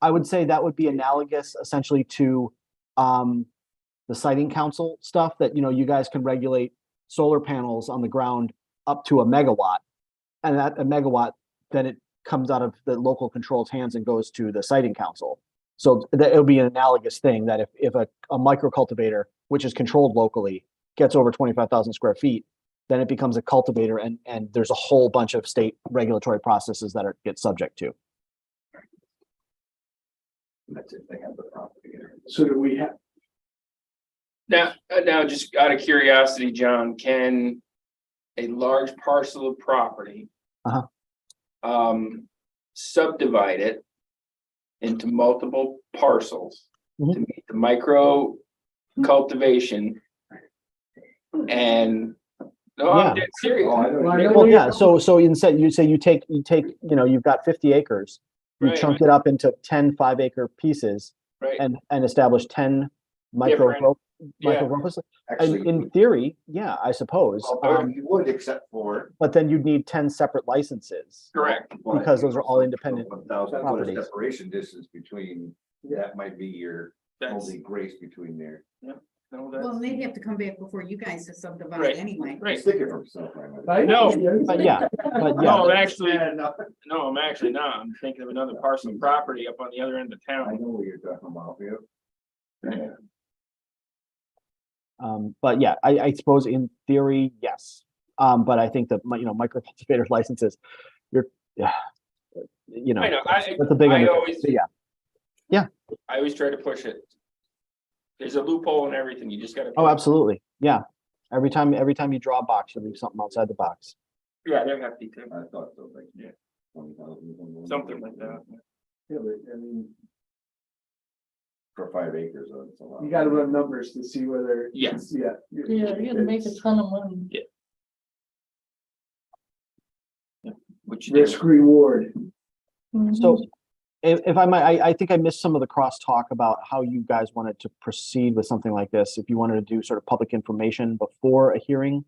I would say that would be analogous essentially to the siting council stuff that, you guys can regulate solar panels on the ground up to a megawatt. And that a megawatt, then it comes out of the local control's hands and goes to the siting council. So that it'll be an analogous thing that if a micro cultivator, which is controlled locally, gets over 25,000 square feet, then it becomes a cultivator and there's a whole bunch of state regulatory processes that get subject to. And that's if they have the property. So do we have, Now, just out of curiosity, John, can a large parcel of property subdivide it into multiple parcels to meet the micro cultivation and no, I'm dead serious. Oh, I know what you Well, mean. Well, yeah, so instead you say you take, you've got 50 acres, you Right, chunk it up into 10 5-acre pieces Right, and establish 10 micro Different micro Yeah. campus? Actually, In theory, yeah, I suppose. you would, except for. But then you'd need 10 separate licenses. Correct. Because those are all independent 1,000 foot properties. separation distance between, that might be your That's, only grace between there. no, Well, that's, they have to come back before you guys to subdivide Right. anyway. right. Stick it from stuff like that. Right? No. But yeah, but yeah, No, I'm actually, Yeah, no, no, I'm actually not. I'm thinking of another parcel of property up on the other end of I town. know what you're talking about, yeah. but yeah, I suppose in theory, yes. But I think that, micro cultivator licenses, you're, yeah, I know, that's a big I undertaking. always, But yeah, I always try to push it. There's a loophole in everything. You just gotta. oh, absolutely, yeah. Every time you draw a box, you leave something outside the box. Yeah, they're happy to, I thought so, like, Yeah. 20,000. something like that. Yeah, but I mean, For 5 acres, it's a lot. you gotta run numbers to see whether. Yes. Yeah. Yeah, you're gonna make a ton of money. Which you do. Risk reward. So if I might, I think I missed some of the crosstalk about how you guys wanted to proceed with something like this. If you wanted to do sort of public information before a hearing,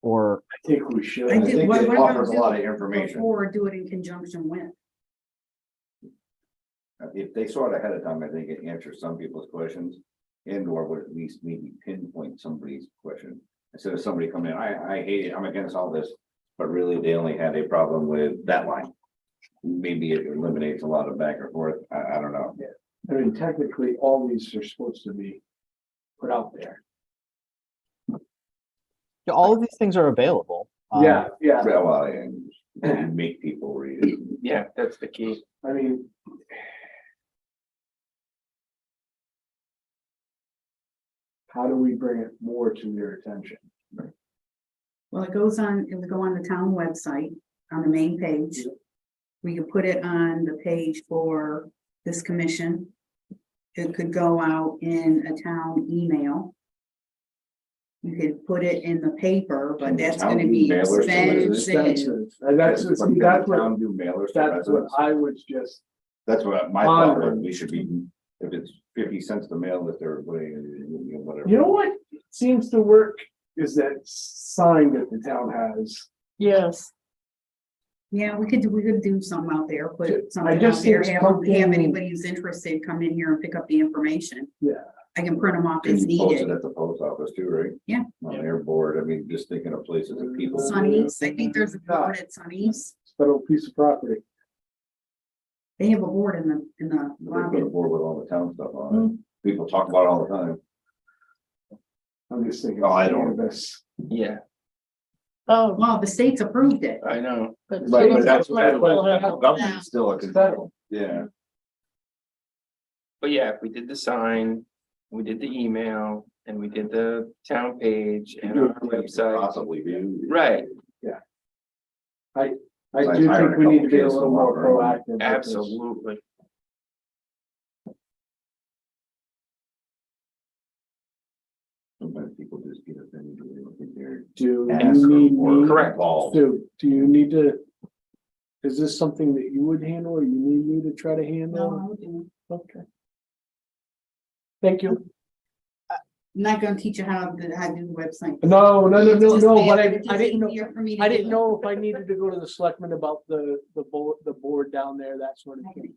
or I think we should. I I did- think what it about offers a do lot of it information. Or do it in conjunction with. If they saw it ahead of time, I think it answers some people's questions. And or would at least maybe pinpoint somebody's question. Instead of somebody coming in, I hate it, I'm against all this, but really they only had a problem with that line. Maybe it eliminates a lot of back and forth, I don't know. I mean, technically, all these are supposed to be put out there. yeah, all of these things are available. Yeah, yeah. Well, and make people read it. Yeah, that's the key. I mean. How do we bring it more to their attention? Well, it would go on the town website, on the main page. We could put it on the page for this commission. It could go out in a town email. You could put it in the paper, but Can the that's town gonna be do mailers to residents? expensive. Expensive. And that's, But can the that's what, town do mailers to that's what residents? I would just, That's what my thought was, we should be, if it's 50 cents to mail this to everybody, whatever. you know what seems to work is that sign that the town has. Yes, Yeah, we could do something out there, put something out just there, think have something- anybody who's interested come in here and pick up the information. Yeah. I can print them off Can as you post it needed. at the post office too, right? Yeah. On their board, I mean, just thinking of places that people. Sunny's, I think there's a board at Sunny's. Federal piece of property. They have a board in the They put lobby. a board with all the town stuff on it. People talk about it all the time. I'm just thinking. Oh, I don't- This. Yeah, oh, Well, the state's approved it. I know. but. Right, but that's might still have- government's still a control. Yeah. But yeah, if we did the sign, we did the email, and we did the town page and our website. Possibly do. Right, I Like do hiring think a we need to couple be a kids little to more walk around. proactive. with this. absolutely. Sometimes people just get offended. They don't think they're Do asked you need or me? Correct. involved. Do you need to? Is this something that you would handle or you need me to try to handle? No, Okay. Thank you. I'm not gonna teach you how to do the website. No, It's just but bad. It's I didn't know. easier for me to I do didn't it. know if I needed to go to the selectmen about the board down there, that sort of thing.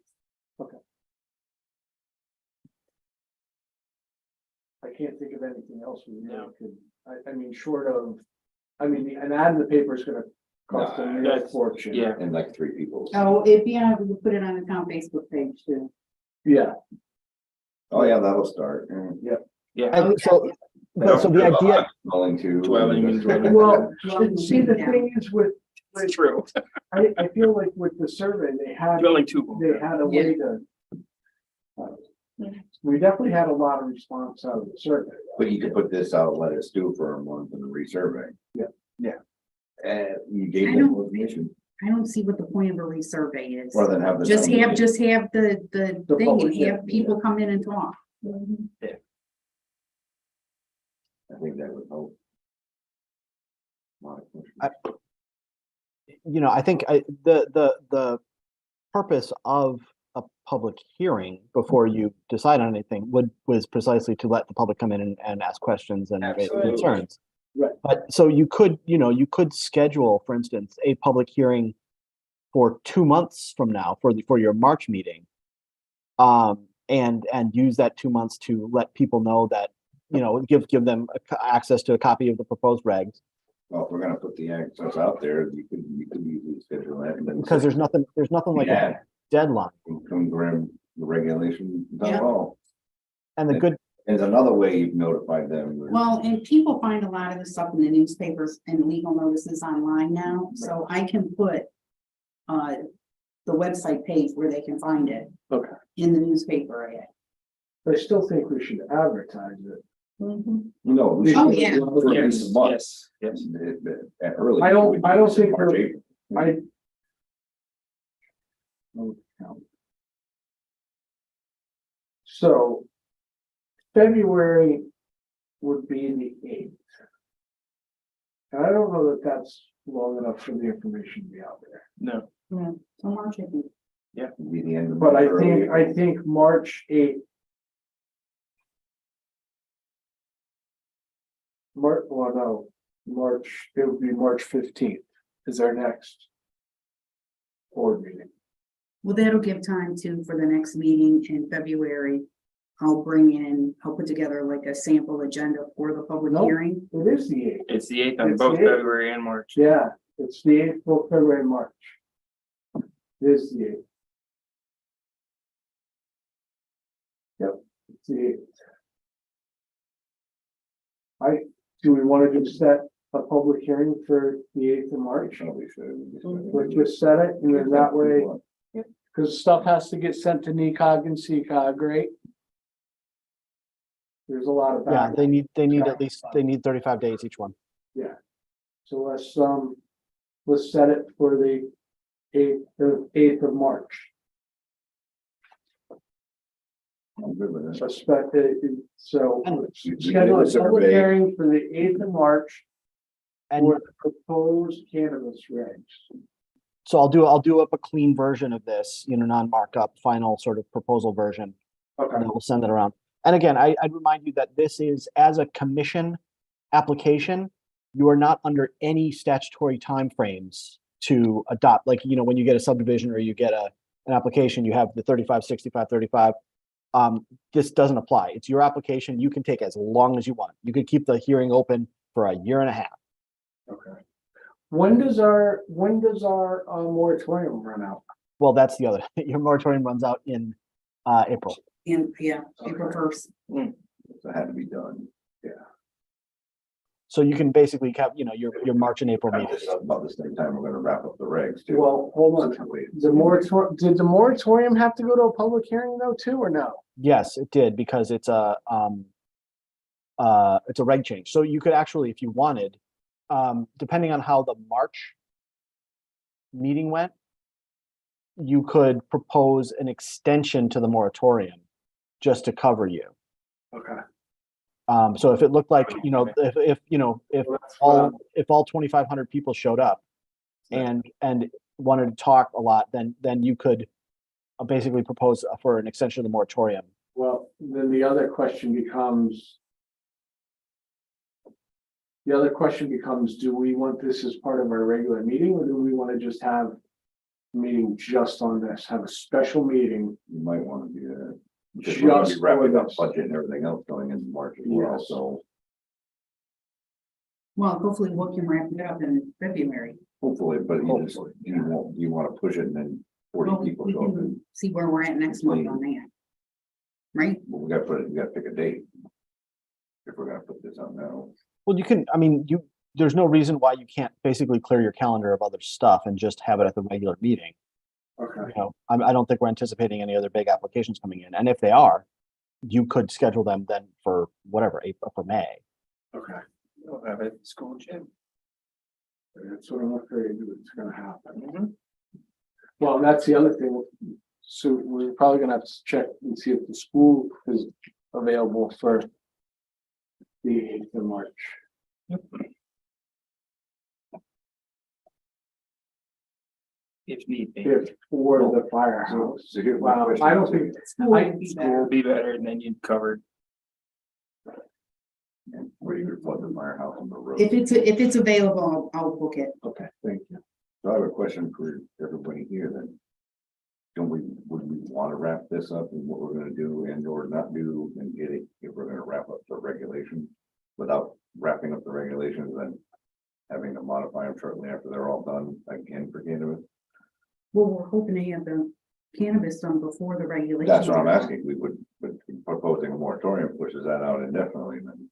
I can't think of anything else we really No. could, I mean, short of, I mean, an ad in the paper is gonna cost a Nah, real that's- fortune. yeah. And like 3 people. Oh, if yeah, we could put it on the town Facebook page too. Yeah, Oh, yeah, that'll start. Yeah, And so the idea, Dwelling to. Dwelling and dwelling. well, Well, see, the yeah. thing is with, it's true. I feel like with the survey, they had Dwelling two. a way to. We definitely had a lot of response out of the survey. But you could put this out, let it stew for a month and resurvey. Yeah. Yeah. And you gave I them don't- information, I don't see what the point of a resurvey is. or then have the. Just town have meeting. the thing public and have hearing, people come in and talk. I think that would help. Lot of questions. I think the purpose of a public hearing before you decide on anything was precisely to let the public come in and ask questions and raise Absolutely. concerns. Right. But so you could schedule, for instance, a public hearing for 2 months from now for your March meeting. And use that 2 months to let people know that, give them access to a copy of the proposed regs. Well, if we're gonna put the access out there, you could easily schedule that. And then Because there's nothing like a Yeah, deadline. come grab the regulation, Yeah. done all. And the good, There's another way you've notified them. Well, and people find a lot of the stuff in the newspapers and legal notices online now, so I can put the website page where they can find it. Okay. In the newspaper ad. I still think we should advertise it. No. we Oh, should- yeah. for at least a Yes, month. yes, yes. At early. I don't think March, we're- April. I. So. February would be the 8th. And I don't know that that's long enough for the information to be out there. No, So March, I think. Would be the end of. But early I think March 8th. March, it would be March 15th is our next board meeting. Well, that'll give time for the next meeting in February. I'll put together like a sample agenda for the public No. hearing. It is the 8th. it's the 8th on It's both the 8th. February and March. Yeah, it's the 8th, both February and March. It is the 8th. Yep, it's the 8th. Do we want to just set a public hearing for the 8th of March? Probably should. Let's just set it, and then that way, because stuff has to get sent to NECOG and CCOG, right? There's a lot of yeah, back. they need at least, they need 35 days each one. So let's set it for the 8th of March. I'm good with that. So And- We do schedule a the public survey. hearing for the 8th of March And for the proposed cannabis regs. so I'll do up a clean version of this, non-markup, final sort of proposal version, and Okay, then we'll send it around. And again, I'd remind you that this is as a commission application, you are not under any statutory timeframes to adopt, like, when you get a subdivision or you get an application, you have the 35, 65, 35. This doesn't apply. It's your application. You can take as long as you want. You could keep the hearing open for a year and a half. okay. When does our moratorium run out? Well, that's the other, your moratorium runs out in April. And April 1st. That had to be done. So you can basically have, your March and April meetings. About the same time, we're gonna wrap up the regs too. Well, hold on. Did the moratorium have to go to a public hearing though, too, or no? Yes, it did, because it's a reg change. So you could actually, if you wanted, depending on how the March meeting went, you could propose an extension to the moratorium just to cover you. Okay. So if it looked like, if all 2,500 people showed up and wanted to talk a lot, then you could basically propose for an extension of the moratorium. Well, then the other question becomes. Do we want this as part of our regular meeting, or do we want to just have a meeting just on this, have a special meeting? You might wanna do that. Because we're gonna be Just wrapping for up this. budget and everything else going into March as well, Yes. so Well, hopefully we can wrap it up in February. hopefully, but you wanna push it and then 40 Well, people we show up can and see where we're at next month on that. Right? we gotta pick a date. If we're gonna put this out now. Well, there's no reason why you can't basically clear your calendar of other stuff and just have it at the regular meeting. Okay. I don't think we're anticipating any other big applications coming in. And if they are, you could schedule them then for whatever, April for May. Okay. We'll have it at the school gym. That's what I'm afraid is gonna happen. Well, and that's the other thing. So we're probably gonna have to check and see if the school is available for the 8th of March. if need be. if for the firehouse. So here's my Wow, question. I don't think, School I- would be School better. will be better, and then you'd covered. And where you could flood the firehouse on the road. If it's available, I'll book it. Okay, thank you. So I have a question for everybody here then. Would we want to wrap this up and what we're gonna do and or not do and get it, if we're gonna wrap up the regulations without wrapping up the regulations and having to modify them shortly after they're all done again for cannabis? Well, we're hoping to have the cannabis done before the regulations. That's what I'm are done. asking. We would, but proposing a moratorium pushes that out indefinitely then.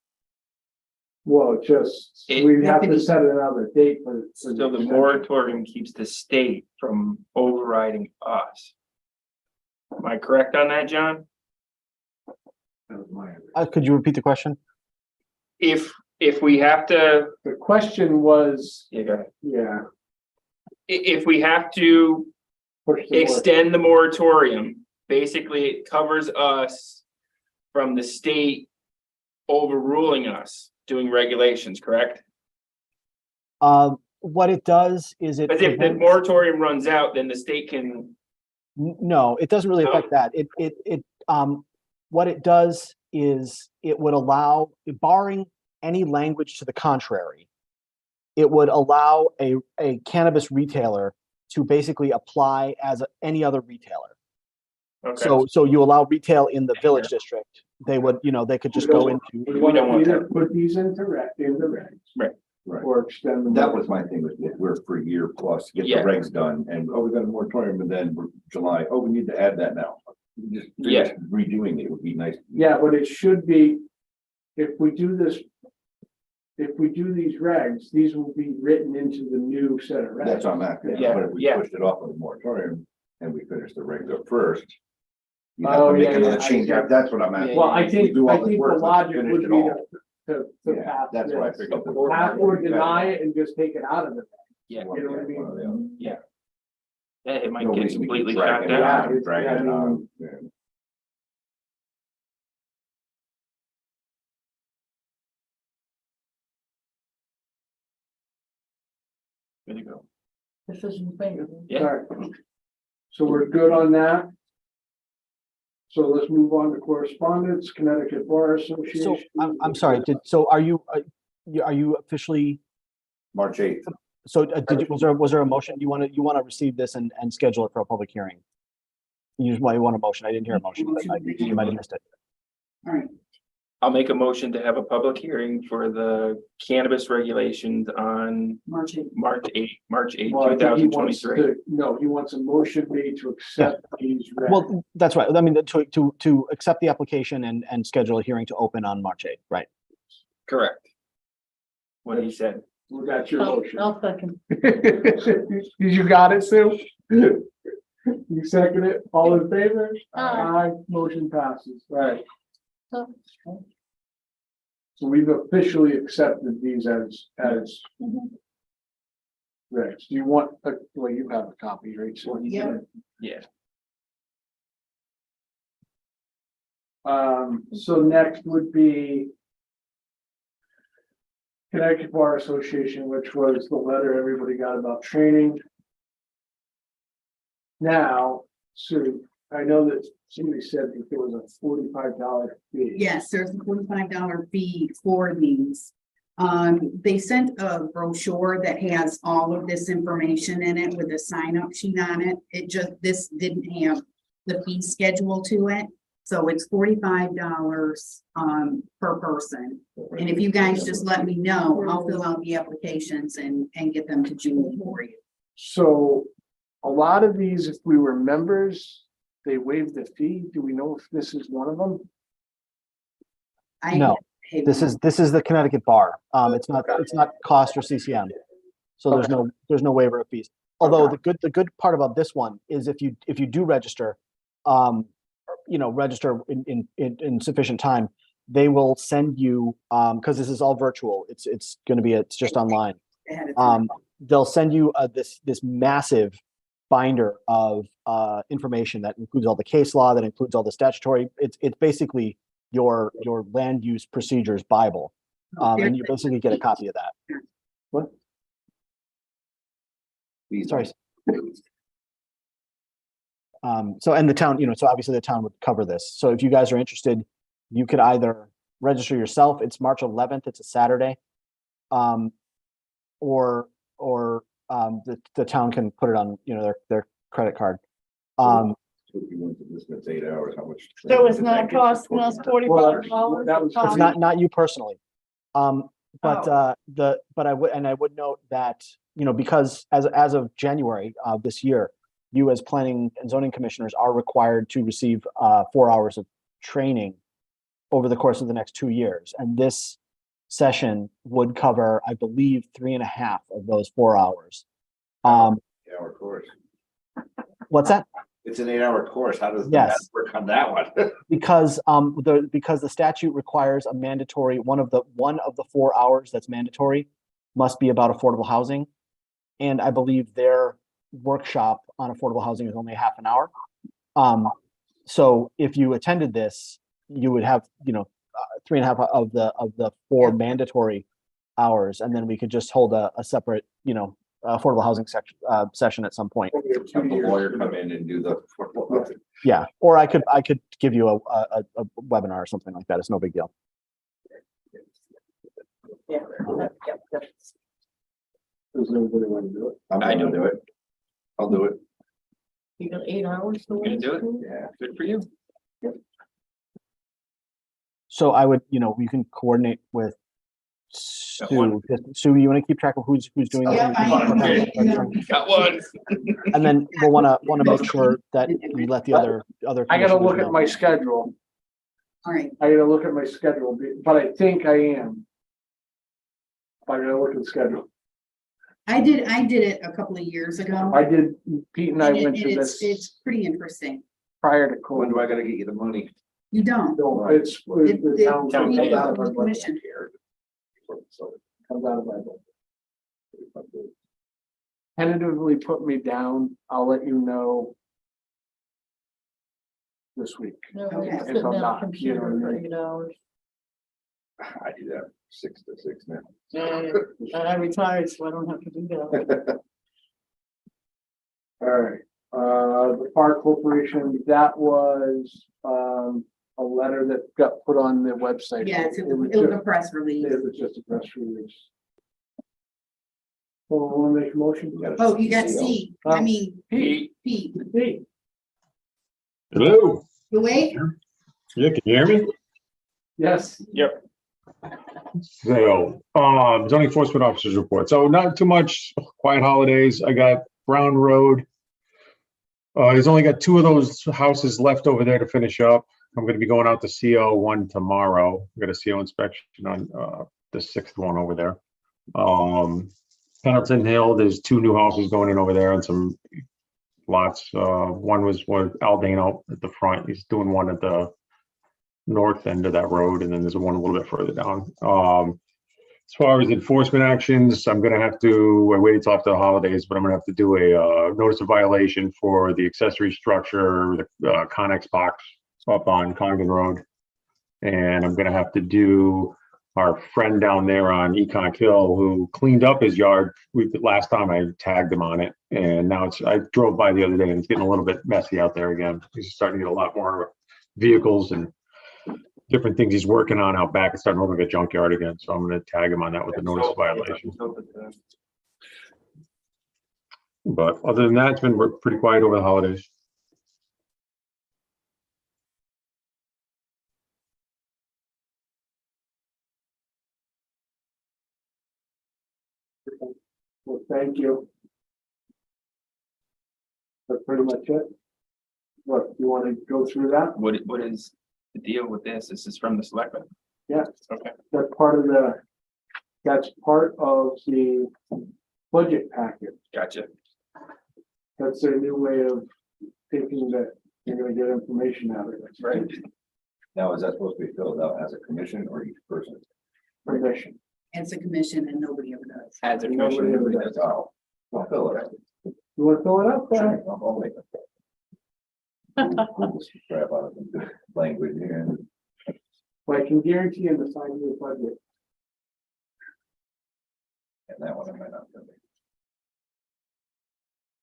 well, just, It- we'd have to set another date, but. So the moratorium keeps the state from overriding us. Am I correct on that, John? That was my- Could you repeat the question? If we have to, The question was, yeah, go ahead. yeah. If we have to push the extend the moratorium, basically it covers us from the state overruling us doing regulations, correct? What it does is it. But if the prevents- moratorium runs out, then the state can, No, it doesn't really No? affect that. What it does is it would allow, barring any language to the contrary, it would allow a cannabis retailer to basically apply as any other retailer. okay, So you allow retail in the village district, they would, they could just go into. We want don't want to either that. put these into regs. Right. Right. Or extend them. That was my thing, was we're for a year plus, get the Yeah. regs done, and, we got a moratorium, and then we're July, we need to add that now. Just Yeah. finish redoing it would be nice. Yeah, but it should be, if we do this, if we do these regs, these will be written into the new set of regs. That's what I'm asking, Yeah, but if we yeah. pushed it off of the moratorium and we finish the regs up first. You Oh, have to make yeah, another yeah, I change, see. that's what I'm asking. Well, I We think, do all I this think work, the let's logic finish would it be all. to Yeah, pass that's why I this. figured. Pass or deny it and just take it out of it. yeah, You know what I mean? One or the other. yeah, it might No get reason to keep completely dragging shut it down. on, Yeah, dragging it I on. mean- Yeah. Good to go. Decision made. Yeah. Alright. So we're good on that. So let's move on to correspondence, Connecticut Bar Association. So I'm sorry, are you officially, March 8th. so was there a motion? You want to receive this and schedule it for a public hearing? You just want a motion. I didn't hear a motion. But you might have missed it. All right, I'll make a motion to have a public hearing for the cannabis regulations on March 8th. March 8th, Well, I two think he thousand wants twenty-three. to- No, he wants a motion made to accept these. regs. Well, that's right. I mean, to accept the application and schedule a hearing to open on March 8th, right? Correct. What he said. Well, that's your motion. I'll second. You got it, Sue? You second it, all in favor? Aye. Motion passes, right. So, So we've officially accepted these as mhm. regs. Do you want, well, you have a copy, right? So you Yeah. can- Yeah. So next would be Connecticut Bar Association, which was the letter everybody got about training. Now, Sue, I know that somebody said that there was a $45 fee. Yes, there's a $45 fee for these. They sent a brochure that has all of this information in it with a sign up sheet on it. This didn't have the fee schedule to it. So it's $45 per person. And if you guys just let me know, I'll fill out the applications and get them to Julie for you. So a lot of these, if we were members, they waived the fee. Do we know if this is one of them? No, This is the Connecticut Bar. It's not cost or CCM. So there's no waiver of fees. Although the good part about this one is if you do register, register in sufficient time, they will send you, because this is all virtual. It's just online. They'll send you this massive binder of information that includes all the case law, that includes all the statutory. It's basically your land use procedures Bible. And you basically get a copy of that. What? These Sorry. So, and the town, so obviously the town would cover this. So if you guys are interested, you could either register yourself. It's March 11th. It's a Saturday. Or the town can put it on, their credit card. So if you went to this, it's 8 hours, how much? So it's not costing us Well, $45? that was- It's not you personally. But Oh. I would note that, because as of January of this year, you as planning and zoning commissioners are required to receive 4 hours of training over the course of the next 2 years. And this session would cover, I believe, 3.5 of those 4 hours. 8-hour course. What's that? It's an 8-hour course. How does the Yes. math work on that one? Because the statute requires a mandatory, one of the 4 hours that's mandatory must be about affordable housing. And I believe their workshop on affordable housing is only half an hour. So if you attended this, you would have, 3.5 of the 4 mandatory hours, and then we could just hold a separate, affordable housing session at some point. Have the lawyer come in and do the. Yeah, or I could give you a webinar or something like that. It's no big deal. Yeah. Does everybody want to do it? I'm gonna do it. I'll do it. You got 8 hours to You gonna do it? Yeah. Good for you. So I would, we can coordinate with Got one. Sue. Sue, you want to keep track of who's doing Yeah, it? Got one. And then we'll want to make sure that we let the other I gotta look commissioners at know. my schedule. All right, I gotta look at my schedule, but I think I am. I gotta look at the schedule. I did it a couple of years ago. I did, Pete and I And went to it's this pretty interesting. prior to When COVID. do I gotta get you the money? You don't. No, it's. the town town comes pays out of the our budget. commission. Comes out of my budget. Tentatively put me down. I'll let you know this week. No, Okay. you're If sitting I'm at a not, computer you know what I for mean? 8 hours. I do that 6 to 6 now. Yeah, I retired, so I don't have to do that. All right, the Fire Corporation, that was, a letter that got put on the website. Yeah, it was just- a press release. It was just a press release. Well, I want to make a motion. Oh, you got C. I mean, Pete, Pete, Pete, Hello, you awake? yeah, can you hear me? yes, So, zoning enforcement officers report. So not too much, quiet holidays. I got Brown Road. He's only got 2 of those houses left over there to finish up. I'm gonna be going out to CO one tomorrow. I got a CO inspection on, the 6th one over there. Pendleton Hill, there's 2 new houses going in over there and some lots. One was Aldano at the front. He's doing one at the north end of that road, and then there's one a little bit further down. As far as enforcement actions, I'm gonna have to, I waited till after the holidays, but I'm gonna have to do a notice of violation for the accessory structure, the Connex box up on Congdon Road. And I'm gonna have to do our friend down there on Econ Hill who cleaned up his yard. Last time I tagged him on it, and now I drove by the other day and it's getting a little bit messy out there again. He's starting to get a lot more vehicles and different things he's working on out back. It's starting to look like a junkyard again, so I'm gonna tag him on that with a notice of violation. But other than that, it's been pretty quiet over the holidays. well, thank you. That's pretty much it. What, you want to go through that? What is the deal with this? This is from the selectmen? Yeah. Okay. That's part of the budget packet. Gotcha. That's their new way of thinking that you're gonna get information out of it, right? Now, is that supposed to be filled out as a commission or each person? Permission. It's a commission and nobody ever does. As a Nobody commission. ever does. Oh, I'll fill it out. You wanna fill it out? Sure, I'll make it. Just grab out of the language here. Well, I can guarantee you the 5-year budget. And that one I might not.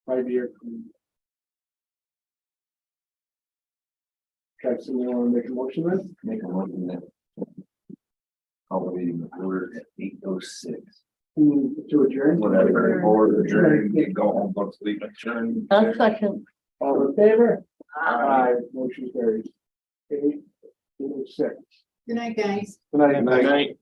5-year. Okay, so we want to make a motion then? Make a motion that. Call the meeting order at 8:06. To adjourn? Whatever, or adjourn, you can go home, go to sleep, adjourn. A second. All in favor? Aye, motion carries. 8:06. Good night, guys. Good night. Good night. Good night.